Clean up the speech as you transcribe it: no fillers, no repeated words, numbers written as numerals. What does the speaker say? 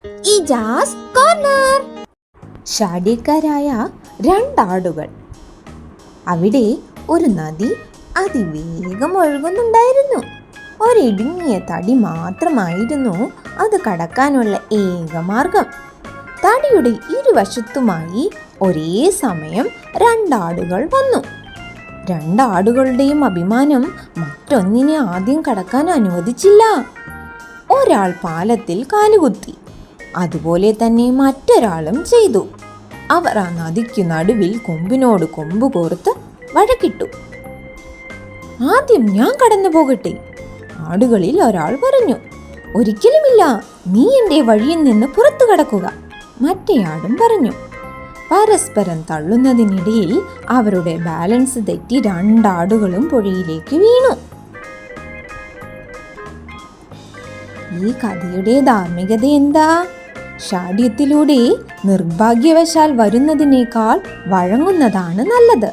Ijaz corner. ഷാഡ്യക്കാരായ രണ്ടാടുകൾ. അവിടെ ഒരു നദി അതിവേഗം ഒഴുകുന്നുണ്ടായിരുന്നു. ഒരിടുങ്ങിയ തടി മാത്രമായിരുന്നു അത് കടക്കാനുള്ള ഏക മാർഗം. തടിയുടെ ഇരുവശത്തുമായി ഒരേ സമയം രണ്ടാടുകൾ വന്നു. രണ്ടാടുകളുടെയും അഭിമാനം മറ്റൊന്നിനെ ആദ്യം കടക്കാൻ അനുവദിച്ചില്ല. ഒരാൾ പാലത്തിൽ കാലുകുത്തി, അതുപോലെ തന്നെ മറ്റൊരാളും ചെയ്തു. അവർ ആ നദിക്കു നടുവിൽ കൊമ്പിനോട് കൊമ്പ് കോർത്ത് വഴക്കിട്ടു. ആദ്യം ഞാൻ കടന്നു പോകട്ടെ, ആടുകളിൽ ഒരാൾ പറഞ്ഞു. ഒരിക്കലുമില്ല, നീ എൻ്റെ വഴിയിൽ നിന്ന് പുറത്തു കടക്കുക, മറ്റേയാടും പറഞ്ഞു. പരസ്പരം തള്ളുന്നതിനിടയിൽ അവരുടെ ബാലൻസ് തെറ്റി രണ്ടാടുകളും പുഴയിലേക്ക് വീണു. ഈ കഥയുടെ ധാർമ്മികത എന്താ? ഷാഢ്യത്തിലൂടെ നിർഭാഗ്യവശാൽ വരുന്നതിനേക്കാൾ വഴങ്ങുന്നതാണ് നല്ലത്.